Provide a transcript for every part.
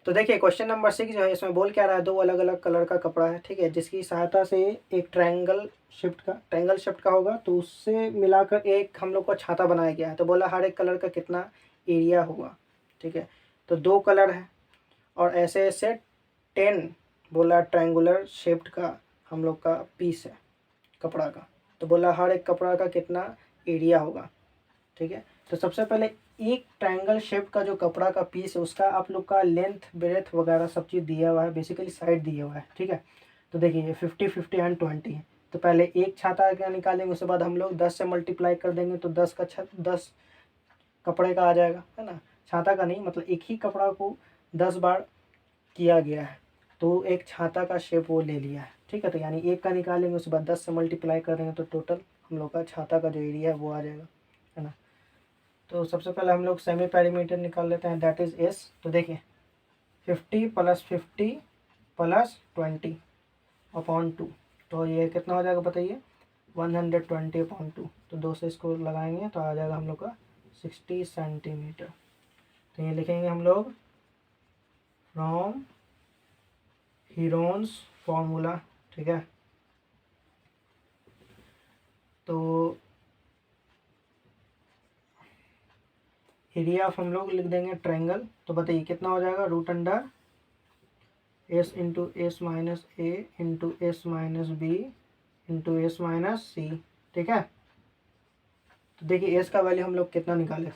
तो देखिए question number 6 जो है इसमें बोल क्या रहा है, दो अलग अलग कलर का कपड़ा है, ठीक है, जिसकी सहायता से एक ट्रायंगल शिफ्ट का होगा, तो उससे मिलाकर एक हम लोग को छाता बनाया गया है। तो बोला हर एक कलर का कितना एरिया होगा, ठीक है। तो दो कलर है और ऐसे ऐसे 10 बोला ट्रायंगुलर शेप्ड का हम लोग का पीस है कपड़ा का। तो बोला हर एक कपड़ा का कितना एरिया होगा, ठीक है। तो सबसे पहले एक ट्रायंगल शेप का जो कपड़ा का पीस है उसका आप लोग का लेंथ ब्रेथ वगैरह सब चीज़ दिया हुआ है, बेसिकली साइड दिया हुआ है, ठीक है। तो देखिए ये 50 50 एंड 20 है। तो पहले एक छाता का निकालेंगे, उसके बाद हम लोग 10 से मल्टीप्लाई कर देंगे, तो 10 कपड़े का आ जाएगा, है ना। छाता का नहीं, मतलब एक ही कपड़ा को 10 बार किया गया है, तो एक छाता का शेप वो ले लिया है, ठीक है। तो यानी एक का निकालेंगे, उसके बाद 10 से मल्टीप्लाई कर देंगे, तो टोटल हम लोग का छाता का जो एरिया है वो आ जाएगा, है ना। तो सबसे पहले हम लोग सेमी पेरीमीटर निकाल लेते हैं, दैट इज एस। तो देखिए 50 + 50 + 20 अपॉन 2, तो ये कितना हो जाएगा बताइए, 120/2। तो 2 से इसको लगाएंगे तो आ जाएगा हम लोग का 60 सेंटीमीटर। तो ये लिखेंगे हम लोग फ्रॉम हीरोन्स फॉर्मूला, ठीक है। तो एरिया ऑफ हम लोग लिख देंगे ट्रायंगल। तो बताइए कितना हो जाएगा, √root under s into S minus A into S minus B into S minus C, ठीक है। तो देखिए एस का वैल्यू हम लोग कितना निकाले थे,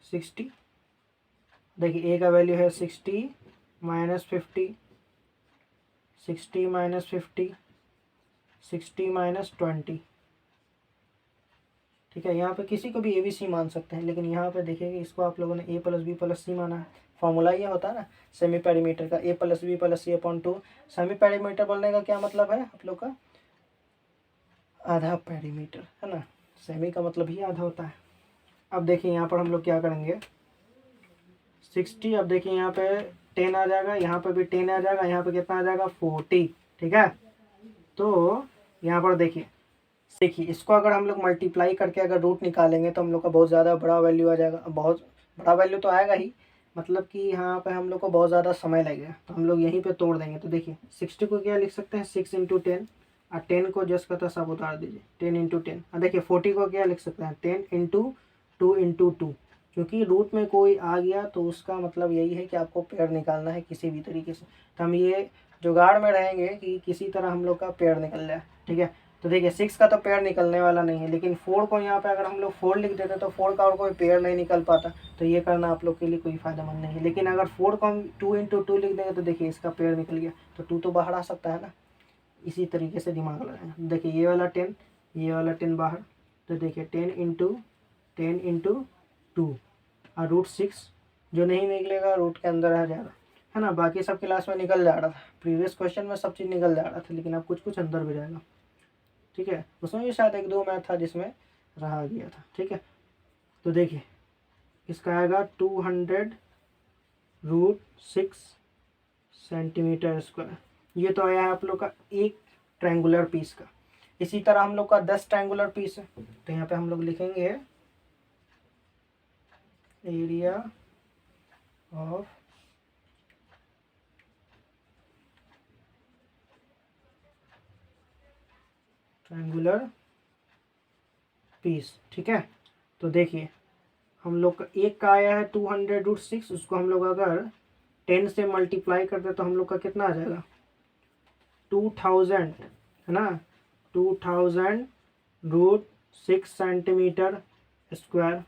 60। देखिए ए का वैल्यू है 60 माइनस 50, 60 माइनस 50, 60 माइनस 20, ठीक है। यहाँ पे किसी को भी ए बी सी मान सकते हैं, लेकिन यहाँ पे देखिए इसको आप लोगों ने a + b + c माना है। फॉर्मूला ये होता है ना सेमी पेरीमीटर का, a + b + c/2। Semi perimeter बोलने का क्या मतलब है आप लोग का, आधा पेरीमीटर, है ना। सेमी का मतलब ही आधा होता है। अब देखिए यहाँ पर हम लोग क्या करेंगे, 60, अब देखिए यहाँ पे 10 आ जाएगा, यहाँ पे भी 10 आ जाएगा, यहाँ पे कितना आ जाएगा 40, ठीक है। तो यहाँ पर देखिए इसको अगर हम लोग मल्टीप्लाई करके अगर रूट निकालेंगे तो हम लोग का बहुत ज़्यादा बड़ा वैल्यू आ जाएगा। बहुत बड़ा वैल्यू तो आएगा ही, मतलब कि यहाँ पे हम लोग को बहुत ज़्यादा समय लगेगा, तो हम लोग यहीं पे तोड़ देंगे। तो देखिए 60 को क्या लिख सकते हैं, 6 × 10, और 10 को जस्ट का तो सब उतार दीजिए, 10 × 10। और देखिए 40 को क्या लिख सकते हैं, 10 × 2 × 2, क्योंकि रूट में कोई आ गया तो उसका मतलब यही है कि आपको पेड़ निकालना है किसी भी तरीके से। तो हम ये जुगाड़ में रहेंगे कि किसी तरह हम लोग का पेड़ निकल जाए, ठीक है। तो देखिए 6 का तो पेड़ निकलने वाला नहीं है, लेकिन 4 को यहाँ पे अगर हम लोग 4 लिख देते तो 4 का और कोई पेड़ नहीं निकल पाता, तो ये करना आप लोग के लिए कोई फ़ायदेमंद नहीं है। लेकिन अगर 4 को हम 2 × 2 लिख देंगे तो देखिए इसका पेड़ निकल गया, तो 2 तो बाहर आ सकता है ना। इसी तरीके से दिमाग लगाएं। देखिए ये वाला 10, ये वाला 10 बाहर, तो देखिए 10 × 2 और √6 जो नहीं निकलेगा रूट के अंदर आ जाएगा, है ना। बाकी सब क्लास में निकल जा रहा था, प्रीवियस क्वेश्चन में सब चीज़ निकल जा रहा था, लेकिन अब कुछ कुछ अंदर भी जाएगा, ठीक है। उसमें भी शायद 1-2 मैथ था जिसमें रहा गया था, ठीक है। तो देखिए इसका आएगा 200√6 सेंटीमीटर स्क्वायर। ये तो आया है आप लोग का एक ट्रायंगुलर पीस का। इसी तरह हम लोग का 10 ट्रायंगुलर पीस है, तो यहाँ पे हम लोग लिखेंगे एरिया ऑफ ट्रायंगुलर पीस, ठीक है। तो देखिए हम लोग का एक का आया है 200√6, उसको हम लोग अगर 10 से मल्टीप्लाई करते तो हम लोग का कितना आ जाएगा, 2000, है ना, 2000√6 सेंटीमीटर स्क्वायर,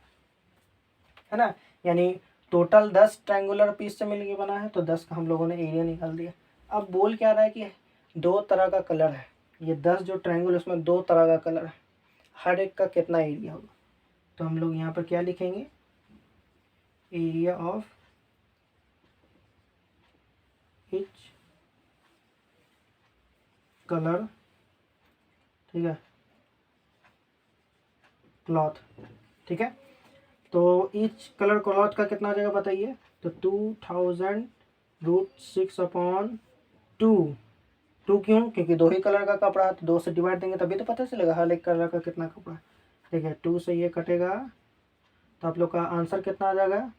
है ना। यानी टोटल 10 ट्रायंगुलर पीस से मिलके बना है, तो 10 का हम लोगों ने एरिया निकाल दिया। अब बोल क्या रहा है कि दो तरह का कलर है, ये 10 जो ट्रायंगल उसमें 2 तरह का कलर है, हर एक का कितना एरिया होगा। तो हम लोग यहाँ पर क्या लिखेंगे, एरिया ऑफ ईच कलर, ठीक है, क्लॉथ, ठीक है। तो ईच कलर क्लॉथ का कितना आ जाएगा बताइए, तो 2000√6/2। 2 क्यों, क्योंकि 2 ही कलर का कपड़ा है, तो 2 से डिवाइड देंगे तभी तो पता चलेगा हर एक कलर का कितना कपड़ा है। ठीक है, 2 से ये कटेगा तो आप लोग का आंसर कितना आ जाएगा,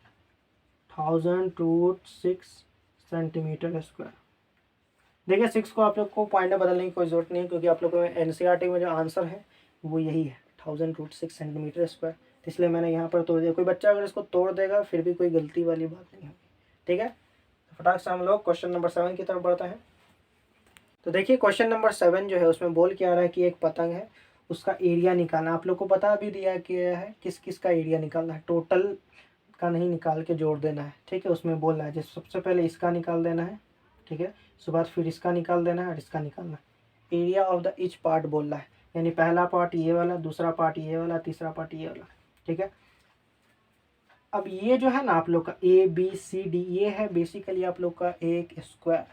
1000√6 सेंटीमीटर स्क्वायर। देखिए 6 को आप लोग को पॉइंट में बदलने की कोई ज़रूरत नहीं है, क्योंकि आप लोग को एनसीईआरटी में जो आंसर है वो यही है 1000√6 सेंटीमीटर स्क्वायर। तो इसलिए मैंने यहाँ पर तोड़ दिया। कोई बच्चा अगर इसको तोड़ देगा फिर भी कोई गलती वाली बात नहीं होगी, ठीक है। तो फटाक से हम लोग क्वेश्चन नंबर 7 की तरफ बढ़ते हैं। तो देखिए क्वेश्चन नंबर 7 जो है उसमें बोल के आ रहा है कि एक पतंग है, उसका एरिया निकालना। आप लोग को बता भी दिया कि है किस किस का एरिया निकालना है, टोटल का नहीं निकाल के जोड़ देना है, ठीक है। उसमें बोलना है जैसे सबसे पहले इसका निकाल देना है, ठीक है। उसके बाद फिर इसका निकाल देना है और इसका निकालना है। Area of the each part बोल रहा है, यानी पहला पार्ट ये वाला, दूसरा पार्ट ये वाला, तीसरा पार्ट ये वाला, ठीक है। अब ये जो है ना आप लोग का ABCD, ये है बेसिकली आप लोग का एक स्क्वायर,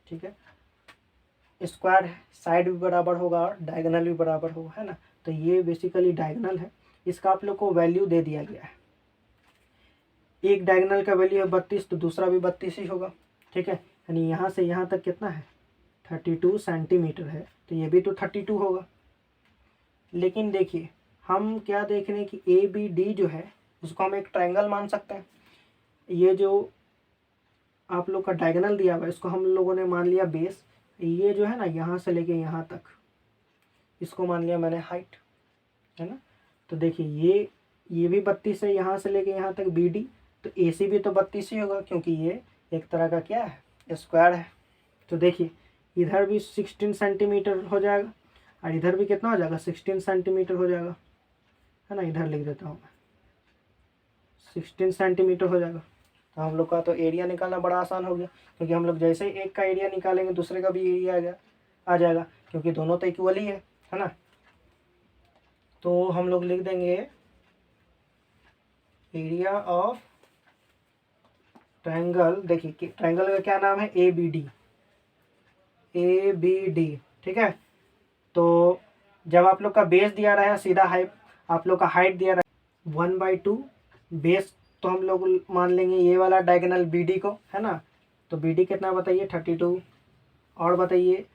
ठीक है। स्क्वायर है, साइड भी बराबर होगा और डायगोनल भी बराबर होगा, है ना। तो ये बेसिकली डायगोनल है। इसका आप लोग को वैल्यू दे दिया गया है। एक डायगोनल का वैल्यू है 32, तो दूसरा भी 32 ही होगा, ठीक है। यानी यहाँ से यहाँ तक कितना है 32 सेंटीमीटर है, तो ये भी तो 32 होगा। लेकिन देखिए हम क्या देख रहे हैं कि ABD जो है उसको हम एक ट्रायंगल मान सकते हैं। ये जो आप लोग का डायगोनल दिया हुआ है इसको हम लोगों ने मान लिया बेस। ये जो है ना यहाँ से लेके यहाँ तक इसको मान लिया मैंने हाइट, है ना। तो देखिए ये भी 32 है, यहाँ से लेके यहाँ तक BD, तो AC भी तो 32 ही होगा, क्योंकि ये एक तरह का क्या है स्क्वायर है। तो देखिए इधर भी 16 सेंटीमीटर हो जाएगा और इधर भी कितना हो जाएगा 16 सेंटीमीटर हो जाएगा, है ना। इधर लिख देता हूँ मैं 16 सेंटीमीटर हो जाएगा। तो हम लोग का तो एरिया निकालना बड़ा आसान हो गया, क्योंकि हम लोग जैसे ही एक का एरिया निकालेंगे दूसरे का भी एरिया आ जाएगा, क्योंकि दोनों तो इक्वल ही है ना। तो हम लोग लिख देंगे एरिया ऑफ ट्रायंगल। देखिए कि ट्रायंगल का क्या नाम है ABD, ठीक है। तो जब आप लोग का बेस दिया रहा है सीधा हाइट, आप लोग का हाइट दिया रहा है 1/2 बेस, तो हम लोग मान लेंगे ये वाला डायगोनल BD को, है ना। तो BD कितना बताइए 32। और बताइए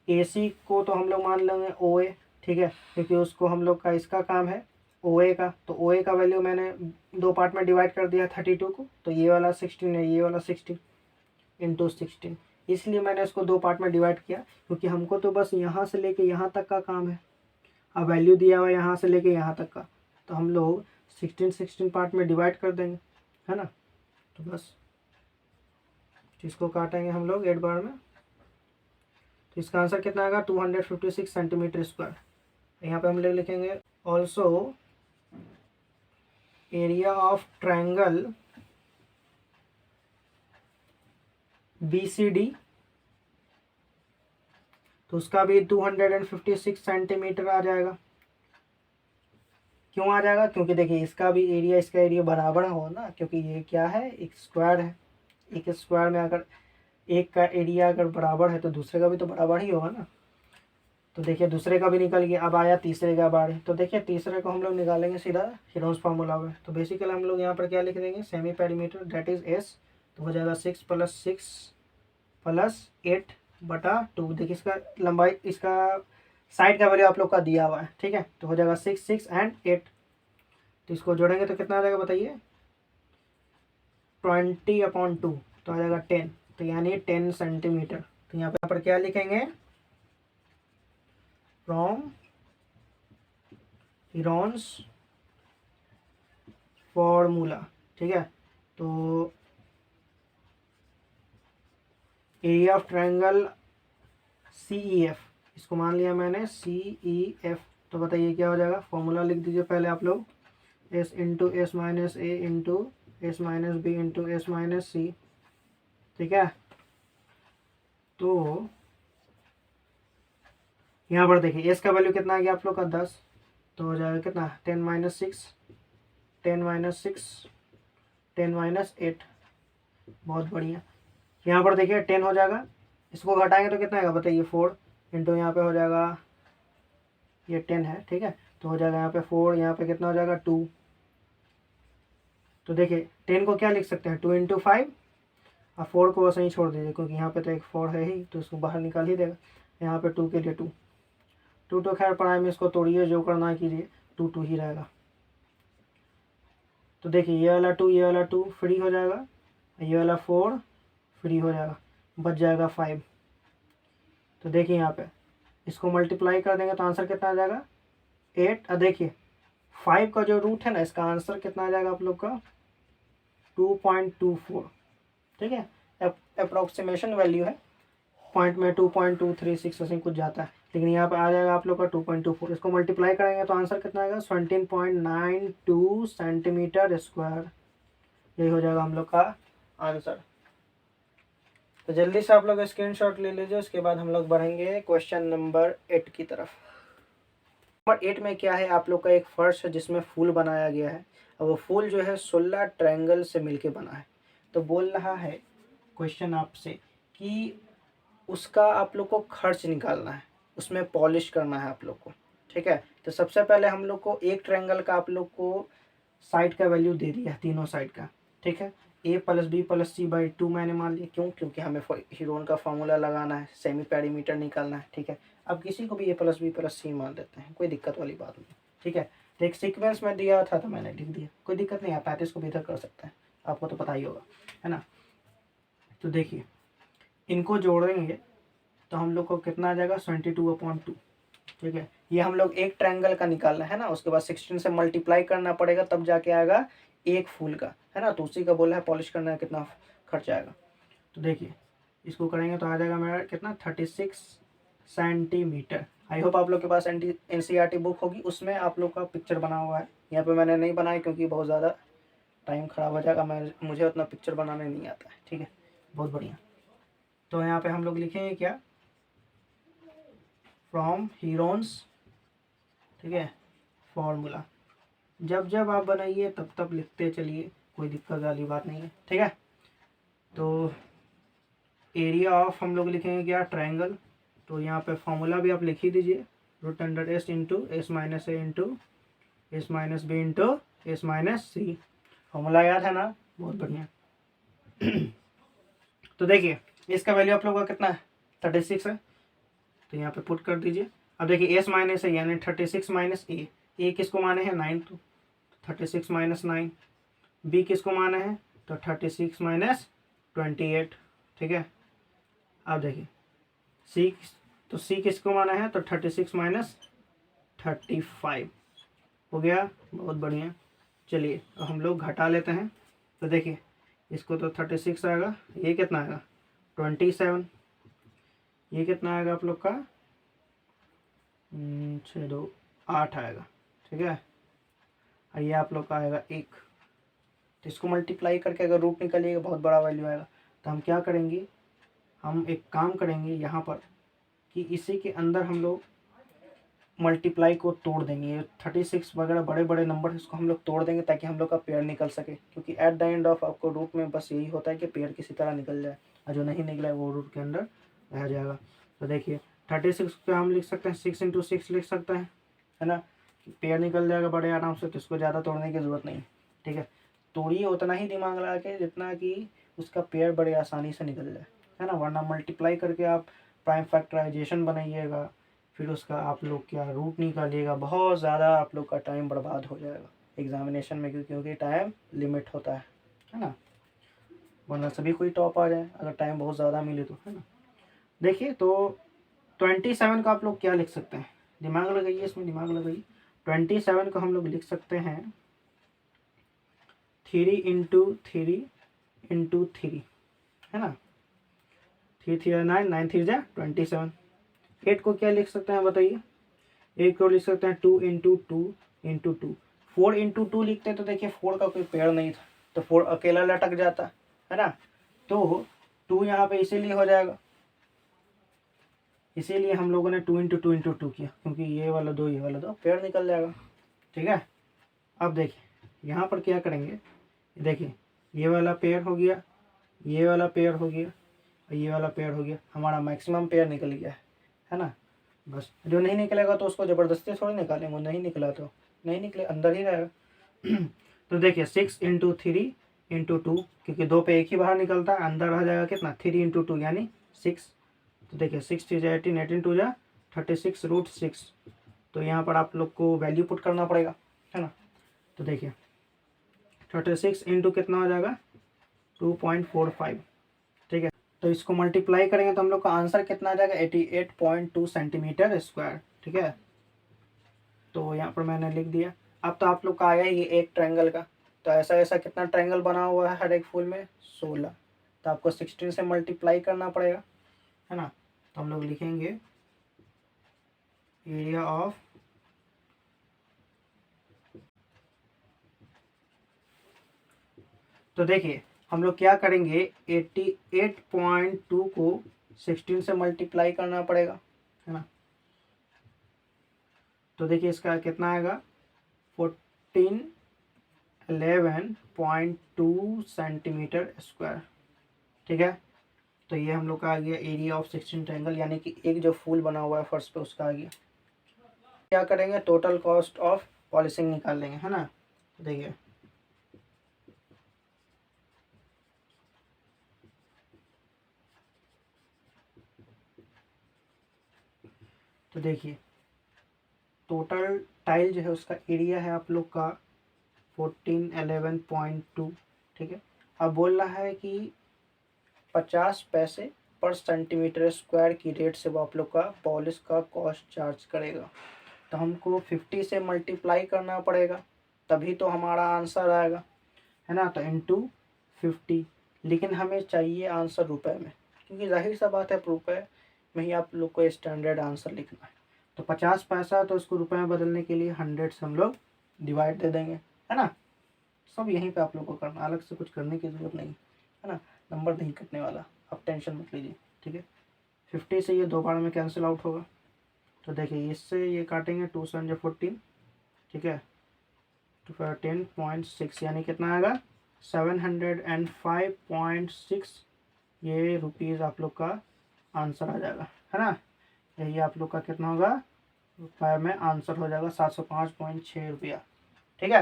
AC को तो हम लोग मान लेंगे OA, ठीक है, क्योंकि उसको हम लोग का इसका काम है OA का। तो OA का वैल्यू मैंने 2 पार्ट में डिवाइड कर दिया 32 को, तो ये वाला 16 है, ये वाला 16 × 16, इसलिए मैंने इसको 2 पार्ट में डिवाइड किया, क्योंकि हमको तो बस यहाँ से लेके यहाँ तक का काम है। अब वैल्यू दिया हुआ है यहाँ से लेके यहाँ तक का, तो हम लोग 16 पार्ट में डिवाइड कर देंगे, है ना। तो बस इसको काटेंगे हम लोग 8 बार में, तो इसका आंसर कितना आएगा 256 सेंटीमीटर स्क्वायर। यहाँ पे हम लोग लिखेंगे also area of triangle BCD, तो उसका भी 256 सेंटीमीटर आ जाएगा। क्यों आ जाएगा, क्योंकि देखिए इसका भी एरिया इसका एरिया बराबर हो ना, क्योंकि ये क्या है एक स्क्वायर है। एक स्क्वायर में अगर एक का एरिया अगर बराबर है तो दूसरे का भी तो बराबर ही होगा ना। तो देखिए दूसरे का भी निकल गया, अब आया तीसरे का बारी। तो देखिए तीसरे को हम लोग निकालेंगे सीधा हीरोन्स फार्मूला में। तो बेसिकली हम लोग यहाँ पर क्या लिख देंगे semi perimeter that is S, तो हो जाएगा 6 + 6 + 8/2। देखिए इसका लंबाई इसका साइड का वैल्यू आप लोग का दिया हुआ है, ठीक है। तो हो जाएगा 6, 6 and 8। तो इसको जोड़ेंगे तो कितना आ जाएगा बताइए 20/2, तो आ जाएगा 10, तो यानी 10 सेंटीमीटर। तो यहाँ पर क्या लिखेंगे फ्रॉम हीरोन्स फॉर्मूला, ठीक है। तो एरिया ऑफ ट्रायंगल CEF, इसको मान लिया मैंने CEF। तो बताइए क्या हो जाएगा, फॉर्मूला लिख दीजिए पहले आप लोग S × S - A × S - B × S - C, ठीक है। तो यहाँ पर देखिए S का वैल्यू कितना आ गया आप लोग का 10, तो हो जाएगा कितना 10 - 6 10 - 6 10 - 8। बहुत बढ़िया। यहाँ पर देखिए 10 हो जाएगा, इसको घटाएंगे तो कितना आएगा बताइए 4 इंटू यहाँ पे हो जाएगा ये 10 है, ठीक है। तो हो जाएगा यहाँ पे 4, यहाँ पे कितना हो जाएगा 2। तो देखिए 10 को क्या लिख सकते हैं 2 × 5, और 4 को वैसे ही छोड़ दीजिए, क्योंकि यहाँ पे तो एक 4 है ही, तो इसको बाहर निकाल ही देगा। यहाँ पे 2 के लिए 2 तो खैर पढ़ाई में इसको तोड़िए, जो करना है कीजिए, 2 ही रहेगा। तो देखिए ये वाला 2 फ्री हो जाएगा, ये वाला 4 फ्री हो जाएगा, बच जाएगा 5। तो देखिए यहाँ पे इसको मल्टीप्लाई कर देंगे तो आंसर कितना आ जाएगा 8। देखिए 5 का जो रूट है ना, इसका आंसर कितना आ जाएगा आप लोग का 2.24। ठीक है, अप्रोक्सीमेशन वैल्यू है, पॉइंट में 2.236 ऐसे कुछ जाता है, लेकिन यहाँ पे आ जाएगा आप लोग का 2.24। इसको मल्टीप्लाई करेंगे तो आंसर कितना आएगा 17.92 सेंटीमीटर स्क्वायर। यही हो जाएगा हम लोग का आंसर। तो जल्दी से आप लोग स्क्रीनशॉट ले लीजिए, उसके बाद हम लोग बढ़ेंगे क्वेश्चन नंबर 8 की तरफ। नंबर 8 में क्या है, आप लोग का एक फर्श है जिसमें फूल बनाया गया है, और वो फूल जो है 16 ट्रायंगल से मिलके बना है। तो बोल रहा है क्वेश्चन आपसे कि उसका आप लोग को खर्च निकालना है, उसमें पॉलिश करना है आप लोग को। ठीक है, तो सबसे पहले हम लोग को एक ट्रायंगल का आप लोग को साइड का वैल्यू दे दिया, तीनों साइड का। ठीक है, a + b + c/ 2 मैंने मान लिया, क्यों, क्योंकि हमें हीरोन का फॉर्मूला लगाना है, सेमी पेरीमीटर निकालना है। ठीक है, अब किसी को भी a + b + c मान देते हैं, कोई दिक्कत वाली बात नहीं। ठीक है, तो एक सीक्वेंस में दिया था तो मैंने लिख दिया, कोई दिक्कत नहीं है, 35 को भी इधर कर सकते हैं, आपको तो पता ही होगा, है ना। तो देखिए इनको जोड़ेंगे तो हम लोग को कितना आ जाएगा 22/2। ठीक है, ये हम लोग एक ट्रायंगल का निकालना है ना, उसके बाद 16 से मल्टीप्लाई करना पड़ेगा, तब जाके आएगा एक फूल का, है ना। तो उसी का बोला है पॉलिश करना है, कितना खर्च आएगा। तो देखिए इसको करेंगे तो आ जाएगा मेरा कितना 36 सेंटीमीटर। आई होप आप लोग के पास NCERT बुक होगी, उसमें आप लोग का पिक्चर बना हुआ है। यहाँ पे मैंने नहीं बनाया क्योंकि बहुत ज़्यादा टाइम ख़राब हो जाएगा, मुझे उतना पिक्चर बनाने नहीं आता है। ठीक है, बहुत बढ़िया। तो यहाँ पे हम लोग लिखेंगे क्या, फ्रॉम हीरोन्स, ठीक है, फॉर्मूला। जब जब आप बनाइए तब तब लिखते चलिए, कोई दिक्कत वाली बात नहीं है। ठीक है, तो एरिया ऑफ हम लोग लिखेंगे क्या, ट्रायंगल। तो यहाँ पे फॉर्मूला भी आप लिख ही दीजिए, √S into S - A into S - B into S - C। Formula याद है ना, बहुत बढ़िया। तो देखिए इसका वैल्यू आप लोग का कितना है 36 है, तो यहाँ पे पुट कर दीजिए। अब देखिए S - A यानी 36 - A किसको माने हैं 9, तो 36 - 9। B किसको माने हैं तो 36 - 28। ठीक है, अब देखिए C किसको माना है तो 36 - 35 हो गया, बहुत बढ़िया। चलिए तो हम लोग घटा लेते हैं। तो देखिए इसको तो 36 आएगा, ये कितना आएगा 27, ये कितना आएगा आप लोग का 6 2 8 आएगा। ठीक है, और ये आप लोग का आएगा 1। तो इसको मल्टीप्लाई करके अगर रूट निकालिएगा बहुत बड़ा वैल्यू आएगा। तो हम क्या करेंगे, हम एक काम करेंगे यहाँ पर कि इसी के अंदर हम लोग मल्टीप्लाई को तोड़ देंगे, 36 वगैरह बड़े बड़े नंबर इसको हम लोग तोड़ देंगे ताकि हम लोग का पेयर निकल सके, क्योंकि एट द एंड ऑफ आपको रूट में बस यही होता है कि पेयर किसी तरह निकल जाए, और जो नहीं निकला है वो रूट के अंदर रह जाएगा। तो देखिए 36 को हम लिख सकते हैं 6 × 6 लिख सकते हैं, है ना, पेयर निकल जाएगा बड़े आराम से, तो इसको ज़्यादा तोड़ने की ज़रूरत नहीं। ठीक है, तोड़िए उतना ही दिमाग लगा के जितना कि उसका पेयर बड़े आसानी से निकल जाए, है ना, वरना मल्टीप्लाई करके आप प्राइम फैक्टराइजेशन बनाइएगा, फिर उसका आप लोग क्या रूट निकालिएगा, बहुत ज़्यादा आप लोग का टाइम बर्बाद हो जाएगा एग्जामिनेशन में, क्योंकि टाइम लिमिट होता है ना, वरना सभी कोई टॉप आ जाए अगर टाइम बहुत ज़्यादा मिले तो, है ना। देखिए तो 27 का आप लोग क्या लिख सकते हैं, दिमाग लगाइए, इसमें दिमाग लगाइए। 27 को हम लोग लिख सकते हैं 3 × 3 × 3, है ना, 3 3 9 9 3 27। 8 को क्या लिख सकते हैं बताइए, 8 को लिख सकते हैं 2 × 2 × 2। 4 × 2 लिखते हैं तो देखिए 4 का कोई पेयर नहीं था, तो 4 अकेला लटक जाता, है ना। तो 2 यहाँ पे इसीलिए हो जाएगा, इसीलिए हम लोगों ने 2 × 2 × 2 किया, क्योंकि ये वाला 2 ये वाला 2 पेयर निकल जाएगा। ठीक है, अब देखिए यहाँ पर क्या करेंगे, देखिए ये वाला पेयर हो गया, ये वाला पेयर हो गया, और ये वाला पेयर हो गया, हमारा मैक्सिमम पेयर निकल गया है ना। बस जो नहीं निकलेगा तो उसको ज़बरदस्ती थोड़ी निकालेंगे, नहीं निकला तो नहीं निकले, अंदर ही रहेगा। तो देखिए 6 × 3 × 2, क्योंकि 2 पे एक ही बाहर निकलता है, अंदर रह जाएगा कितना 3 × 2 यानी 6। तो देखिए 6 3 18 18 2 36 √6। तो यहाँ पर आप लोग को वैल्यू पुट करना पड़ेगा, है ना। तो देखिए 36 × कितना हो जाएगा 2.45। ठीक है, तो इसको मल्टीप्लाई करेंगे तो हम लोग का आंसर कितना आ जाएगा 88.2 सेंटीमीटर स्क्वायर। ठीक है, तो यहाँ पर मैंने लिख दिया। अब तो आप लोग का आया ये एक ट्रायंगल का, तो ऐसा ऐसा कितना ट्रायंगल बना हुआ है हर एक फूल में 16, तो आपको 16 से मल्टीप्लाई करना पड़ेगा, है ना। तो हम लोग लिखेंगे एरिया ऑफ तो देखिए हम लोग क्या करेंगे 88.2 को 16 से मल्टीप्लाई करना पड़ेगा, है ना। तो देखिए इसका कितना आएगा 1411.2 सेंटीमीटर स्क्वायर। ठीक है, तो ये हम लोग का आ गया एरिया ऑफ 16 ट्रायंगल, यानी कि एक जो फूल बना हुआ है फर्स्ट पे उसका आ गया। क्या करेंगे टोटल कॉस्ट ऑफ पॉलिशिंग निकाल लेंगे, है ना। तो देखिए टोटल टाइल जो है उसका एरिया है आप लोग का 1411.2। ठीक है, अब बोल रहा है कि 50 पैसे पर सेंटीमीटर स्क्वायर की रेट से वो आप लोग का पॉलिश का कॉस्ट चार्ज करेगा। तो हमको 50 से मल्टीप्लाई करना पड़ेगा तभी तो हमारा आंसर आएगा, है ना। तो इंटू 50, लेकिन हमें चाहिए आंसर रुपए में, क्योंकि जाहिर सा बात है रुपए में ही आप लोग को स्टैंडर्ड आंसर लिखना है। तो 50 पैसा तो उसको रुपए में बदलने के लिए 100 से हम लोग डिवाइड दे देंगे, है ना। सब यहीं पे आप लोग को करना, अलग से कुछ करने की ज़रूरत नहीं, है ना। नंबर नहीं कटने वाला, आप टेंशन मत लीजिए। ठीक है, 50 से ये 2 बार में कैंसिल आउट होगा, तो देखिए इससे ये काटेंगे 2 7 जो 14। ठीक है, तो फिर 10.6 यानी कितना आएगा 705.6 ये रुपीज़ आप लोग का आंसर आ जाएगा, है ना। यही आप लोग का कितना होगा रुपये में आंसर हो जाएगा 705.6 रुपया। ठीक है,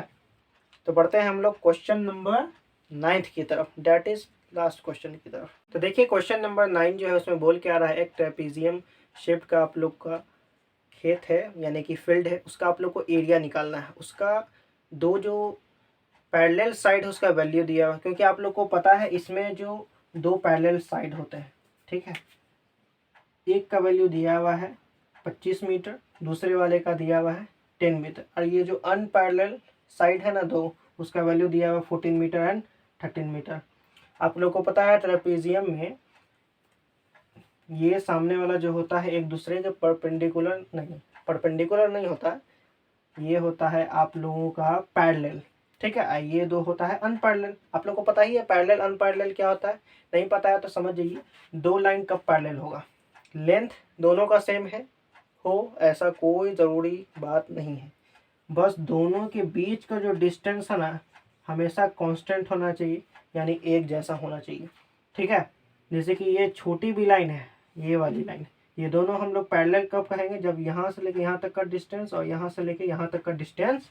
तो बढ़ते हैं हम लोग क्वेश्चन नंबर 9 की तरफ, डेट इज लास्ट क्वेश्चन की तरफ। तो देखिए क्वेश्चन नंबर 9 जो है उसमें बोल के आ रहा है एक ट्रेपीजियम शेप का आप लोग का खेत है, यानी कि फील्ड है, उसका आप लोग को एरिया निकालना है। उसका दो जो पैरेलल साइड है उसका वैल्यू दिया हुआ है, क्योंकि आप लोग को पता है इसमें जो 2 पैरेलल साइड होते हैं। ठीक है, एक का वैल्यू दिया हुआ है 25 मीटर, दूसरे वाले का दिया हुआ है 10 मीटर, और ये जो अनपैरेलल साइड है ना दो, उसका वैल्यू दिया हुआ 14 मीटर एंड 13 मीटर। आप लोग को पता है ट्रेपेजियम में ये सामने वाला जो होता है एक दूसरे के परपेंडिकुलर नहीं होता, ये होता है आप लोगों का पैरेलल। ठीक है, ये दो होता है अनपैरेलल। आप लोग को पता ही है पैरेलल अनपैरेलल क्या होता है, नहीं पता है तो समझ जाइए। दो लाइन कब पैरेलल होगा, लेंथ दोनों का सेम है हो, ऐसा कोई ज़रूरी बात नहीं है, बस दोनों के बीच का जो डिस्टेंस है ना हमेशा कांस्टेंट होना चाहिए, यानी एक जैसा होना चाहिए। ठीक है, जैसे कि ये छोटी भी लाइन है, ये वाली लाइन, ये दोनों हम लोग पैरेलल कब कहेंगे, जब यहाँ से लेके यहाँ तक का डिस्टेंस और यहाँ से लेके यहाँ तक का डिस्टेंस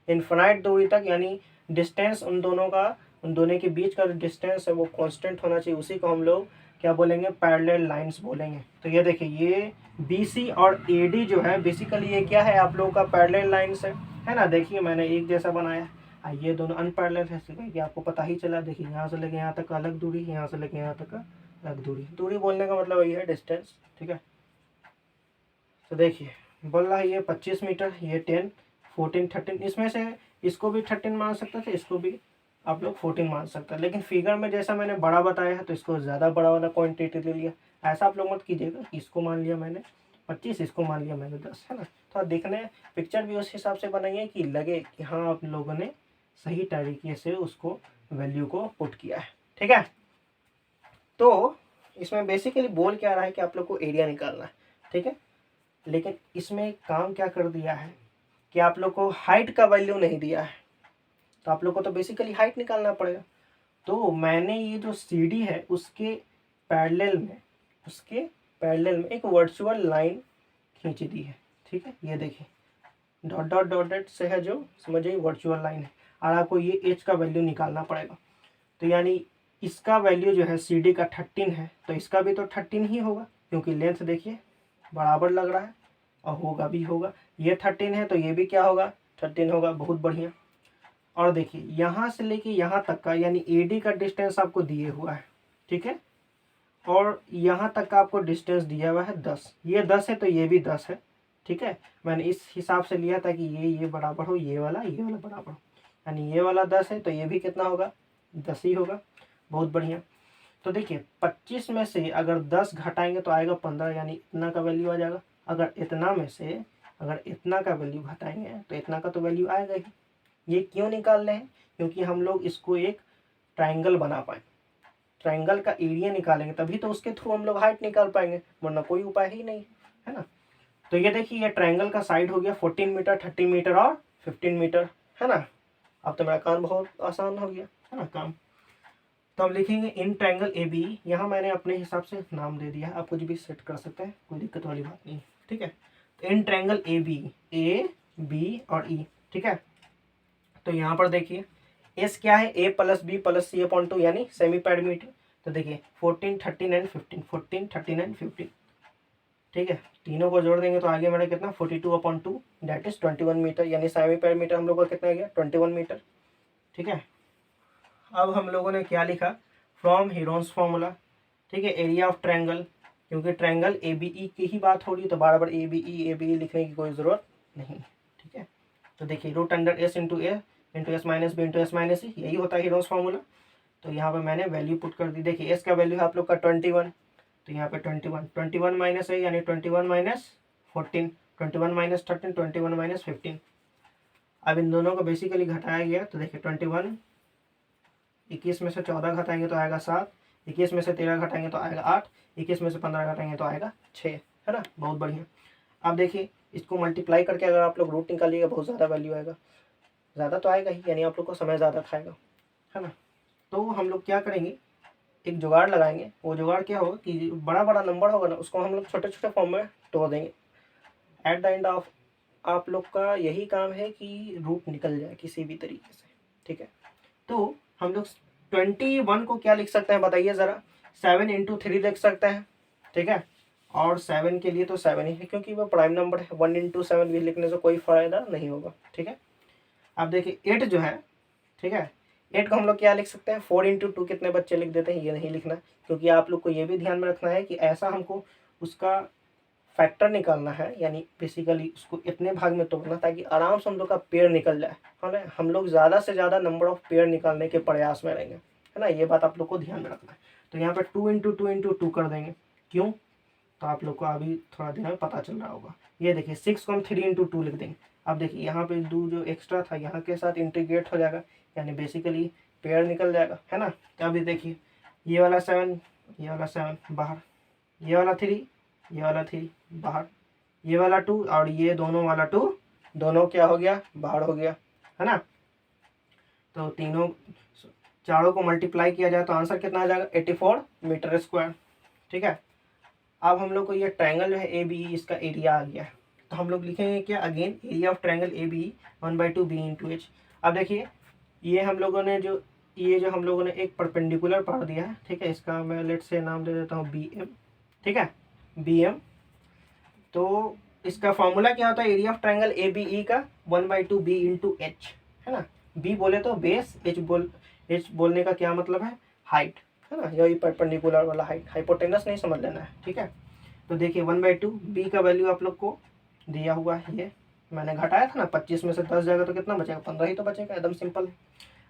इनफिनाइट दूरी तक, यानी डिस्टेंस उन दोनों के बीच का डिस्टेंस है वो कांस्टेंट होना चाहिए, उसी को हम लोग क्या बोलेंगे पैरेलल लाइंस बोलेंगे। तो ये देखिए ये BC और AD जो है बेसिकली ये क्या है आप लोगों का पैरेलल लाइंस है ना। देखिए मैंने एक जैसा बनाया, ये दोनों अनपैरेलल है, कि आपको पता ही चला। देखिए यहाँ से लेके यहाँ तक का अलग दूरी, यहाँ से लेके यहाँ तक का अलग दूरी बोलने का मतलब वही है डिस्टेंस। ठीक है, तो देखिए बोल रहा है ये 25 मीटर, ये 10 14 13, इसमें से इसको भी 13 मान सकते थे, इसको भी आप लोग 14 मान सकते हैं, लेकिन फिगर में जैसा मैंने बड़ा बताया है तो इसको ज़्यादा बड़ा वाला क्वांटिटी ले लिया। ऐसा आप लोग मत कीजिएगा, इसको मान लिया मैंने 25, इसको मान लिया मैंने 10, है ना। तो देखने पिक्चर भी उस हिसाब से बनाइए कि लगे कि हाँ आप लोगों ने सही तरीके से उसको वैल्यू को पुट किया है। ठीक है, तो इसमें बेसिकली बोल क्या रहा है कि आप लोग को एरिया निकालना है। ठीक है, लेकिन इसमें काम क्या कर दिया है कि आप लोग को हाइट का वैल्यू नहीं दिया है, तो आप लोग को तो बेसिकली हाइट निकालना पड़ेगा। तो मैंने ये जो CD है उसके पैरेलल में एक वर्चुअल लाइन खींच दी है। ठीक है, ये देखिए डॉट डॉट डॉट डॉट से है जो समझिए वर्चुअल लाइन है, और आपको ये H का वैल्यू निकालना पड़ेगा। तो यानी इसका वैल्यू जो है CD का 13 है, तो इसका भी तो 13 ही होगा, क्योंकि लेंथ देखिए बराबर लग रहा है और होगा। ये 13 है तो ये भी क्या होगा 13 होगा, बहुत बढ़िया। और देखिए यहाँ से लेके यहाँ तक का यानी AD का डिस्टेंस आपको दिए हुआ है। ठीक है, और यहाँ तक का आपको डिस्टेंस दिया हुआ है 10, ये 10 है तो ये भी 10 है, ठीक है। मैंने इस हिसाब से लिया था कि ये बराबर हो ये वाला बराबर हो, यानी ये वाला 10 है तो ये भी कितना होगा, 10 ही होगा। बहुत बढ़िया। तो देखिए 25 में से अगर 10 घटाएंगे तो आएगा 15, यानी इतना का वैल्यू आ जाएगा। अगर इतना में से अगर इतना का वैल्यू घटाएंगे तो इतना का तो वैल्यू आएगा ही। ये क्यों निकाल रहे हैं, क्योंकि हम लोग इसको एक ट्राइंगल बना पाए, ट्राइंगल का एरिया निकालेंगे तभी तो उसके थ्रू हम लोग हाइट निकाल पाएंगे, वरना कोई उपाय ही नहीं है ना। तो ये देखिए ये ट्राइंगल का साइड हो गया 14 मीटर, 30 मीटर और 15 मीटर, है ना। अब तो मेरा काम बहुत आसान हो गया, है ना काम। तो अब लिखेंगे इन ट्राइंगल ए बी, यहाँ मैंने अपने हिसाब से नाम दे दिया है, आप कुछ भी सेट कर सकते हैं, कोई दिक्कत वाली बात नहीं, ठीक है। तो इन ट्राइंगल ए बी और ई, ठीक है। तो यहाँ पर देखिए एस क्या है, ए प्लस बी प्लस सी अपॉन 2 यानी सेमी पेरीमीटर। तो देखिए 14, 13 एंड 15, 14, 13 एंड 15, ठीक है। तीनों को जोड़ देंगे तो आगे मेरा कितना 42 अपॉन 2 दैट इज 21 मीटर, यानी सेमी पेरीमीटर हम लोग का कितना गया 21 मीटर, ठीक है। अब हम लोगों ने क्या लिखा, फ्रॉम हीरोन्स फॉर्मूला, ठीक है, एरिया ऑफ ट्रायंगल, क्योंकि ट्रायंगल ए बी ई की ही बात हो रही है तो बार बार ए बी ई लिखने की कोई ज़रूरत नहीं, ठीक है। तो देखिए root under S into S minus B into S minus E, यही होता है हीरोन्स फॉर्मूला। तो यहाँ पे मैंने वैल्यू पुट कर दी। देखिए एस का वैल्यू है आप लोग का 21, तो यहाँ पे 21 माइनस है यानी 21 माइनस 14, 21 माइनस 13, 21 माइनस 15। अब इन दोनों को बेसिकली घटाया गया तो देखिए 21, 21 में से 14 घटाएंगे तो आएगा 7, 21 में से 13 घटाएंगे तो आएगा 8, 21 में से 15 घटाएंगे तो आएगा 6, है ना। बहुत बढ़िया। अब देखिए इसको मल्टीप्लाई करके अगर आप लोग रूट निकालिएगा बहुत ज़्यादा वैल्यू आएगा, ज़्यादा तो आएगा ही, यानी आप लोग को समय ज़्यादा खाएगा, है ना। तो हम लोग क्या करेंगे, एक जुगाड़ लगाएंगे। वो जुगाड़ क्या होगा कि बड़ा बड़ा नंबर होगा ना उसको हम लोग छोटे छोटे फॉर्म में तोड़ देंगे। एट द एंड ऑफ आप लोग का यही काम है कि रूट निकल जाए किसी भी तरीके से, ठीक है। तो हम लोग 21 को क्या लिख सकते हैं बताइए ज़रा, 7 इंटू 3 लिख सकते हैं, ठीक है। और 7 के लिए तो 7 ही है क्योंकि वो प्राइम नंबर है, 1 इंटू 7 भी लिखने से कोई फ़ायदा नहीं होगा, ठीक है। अब देखिए 8 जो है, ठीक है, 8 को हम लोग क्या लिख सकते हैं, 4 इंटू 2 कितने बच्चे लिख देते हैं, ये नहीं लिखना, क्योंकि आप लोग को ये भी ध्यान में रखना है कि ऐसा हमको उसका फैक्टर निकालना है, यानी बेसिकली उसको इतने भाग में तोड़ना ताकि आराम से हम लोग का पेड़ निकल जाए, है ना। हम लोग ज़्यादा से ज़्यादा नंबर ऑफ पेड़ निकालने के प्रयास में रहेंगे, है ना। ये बात आप लोग को ध्यान में रखना है। तो यहाँ पर 2 इंटू 2 इंटू 2 कर देंगे, क्यों, तो आप लोग को अभी थोड़ा देर में पता चल रहा होगा। ये देखिए 6 को हम 3 इंटू 2 लिख देंगे। अब देखिए यहाँ पे 2 जो एक्स्ट्रा था यहाँ के साथ इंटीग्रेट हो जाएगा, यानी बेसिकली पेड़ निकल जाएगा, है ना। तो अभी देखिए ये वाला 7, ये वाला 7 बाहर, ये वाला 3, ये वाला 3 बाहर, ये वाला 2 और ये दोनों वाला 2 दोनों क्या हो गया, बाहर हो गया, है ना। तो तीनों चारों को मल्टीप्लाई किया जाए तो आंसर कितना आ जाएगा 84 मीटर स्क्वायर, ठीक है। अब हम लोग को ये ट्रायंगल जो है ए बी इसका एरिया आ गया, तो हम लोग लिखेंगे क्या, again area of triangle A B 1/2 B into H. अब देखिए ये हम लोगों ने जो हम लोगों ने एक परपेंडिकुलर पार दिया है, ठीक है, इसका मैं लेट से नाम दे देता हूँ बी एम, ठीक है, बी एम। तो इसका फॉर्मूला क्या होता है area of triangle A B E का 1/2 बी इंटू एच, है ना। बी बोले तो बेस, एच बोलने का क्या मतलब है, हाइट, है ना, यही परपेंडिकुलर वाला हाइट, हाइपोटेनस नहीं समझ लेना है, ठीक है। तो देखिए 1/2 बी का वैल्यू आप लोग को दिया हुआ है, ये मैंने घटाया था ना, 25 में से 10 जाएगा तो कितना बचेगा, 15 ही तो बचेगा, एकदम सिंपल है।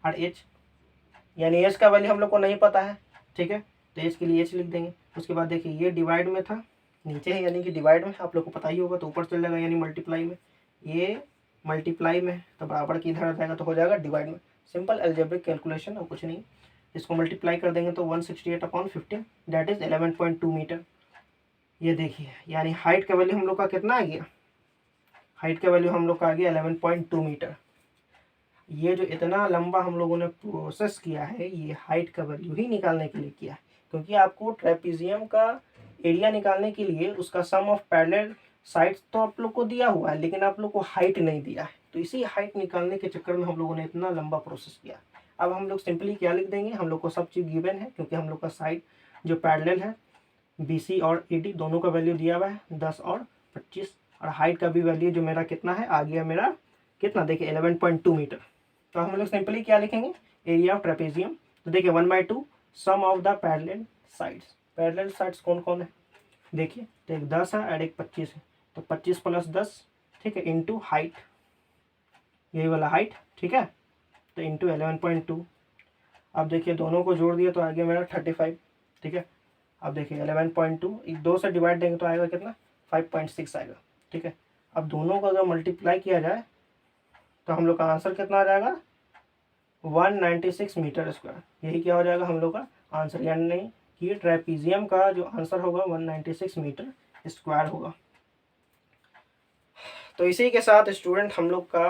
और एच यानी एच का वैल्यू हम लोग को नहीं पता है, ठीक है, तो एच के लिए एच लिख देंगे। उसके बाद देखिए ये डिवाइड में था, नीचे है यानी कि डिवाइड में, आप लोग को पता ही होगा, तो ऊपर चल जाएगा यानी मल्टीप्लाई में, ये मल्टीप्लाई में तो बराबर की इधर आ जाएगा तो हो जाएगा डिवाइड में। सिंपल अलजेब्रिक कैलकुलेशन और कुछ नहीं। इसको मल्टीप्लाई कर देंगे तो 168/15 दैट इज 11.2 मीटर। ये देखिए यानी हाइट का वैल्यू हम लोग का कितना आ गया, हाइट का वैल्यू हम लोग का आ गया 11.2 मीटर। ये जो इतना लंबा हम लोगों ने प्रोसेस किया है ये हाइट का वैल्यू ही निकालने के लिए किया है, क्योंकि आपको ट्रेपीजियम का एरिया निकालने के लिए उसका सम ऑफ पैरेलल साइड्स तो आप लोग को दिया हुआ है, लेकिन आप लोग को हाइट नहीं दिया है, तो इसी हाइट निकालने के चक्कर में हम लोगों ने इतना लंबा प्रोसेस किया। अब हम लोग सिंपली क्या लिख देंगे, हम लोग को सब चीज़ गिवन है, क्योंकि हम लोग का साइड जो पैरेलल है BC और AD दोनों का वैल्यू दिया हुआ है 10 और 25, और हाइट का भी वैल्यू जो मेरा कितना है आ गया, मेरा कितना देखिए 11.2 मीटर। तो हम लोग सिंपली क्या लिखेंगे, एरिया ऑफ ट्रेपेजियम। तो देखिए 1/2 sum of the parallel sides, parallel sides कौन कौन है देखिए, तो एक 10 है और एक 25 है, तो 25 प्लस 10, ठीक है, इंटू हाइट, यही वाला हाइट, ठीक है, तो इंटू 11.2। अब देखिए दोनों को जोड़ दिया तो आ गया मेरा 35, ठीक है। अब देखिए 11.2 2 से डिवाइड देंगे तो आएगा कितना, 5.6 आएगा, ठीक है। अब दोनों को अगर मल्टीप्लाई किया जाए तो हम लोग का आंसर कितना आ जाएगा, 196 मीटर स्क्वायर। यही क्या हो जाएगा हम लोग का आंसर, यानी कि ट्रेपीजियम का जो आंसर होगा 196 मीटर स्क्वायर होगा। तो इसी के साथ स्टूडेंट हम लोग का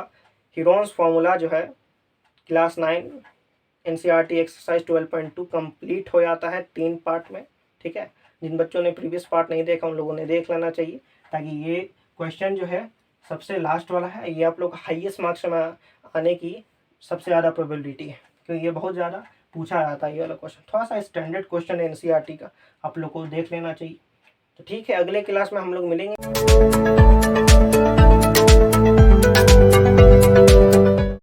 हीरोन्स फार्मूला जो है क्लास 9 NCERT एक्सरसाइज 12.2 कंप्लीट हो जाता है 3 पार्ट में, ठीक है। जिन बच्चों ने प्रीवियस पार्ट नहीं देखा उन लोगों ने देख लेना चाहिए, ताकि ये क्वेश्चन जो है सबसे लास्ट वाला है, ये आप लोग हाईएस्ट मार्क्स में आने की सबसे ज़्यादा प्रोबेबिलिटी है, क्योंकि ये बहुत ज़्यादा पूछा जाता है ये वाला क्वेश्चन। थोड़ा सा स्टैंडर्ड क्वेश्चन है NCERT का, आप लोग को देख लेना चाहिए। तो ठीक है, अगले क्लास में हम लोग मिलेंगे।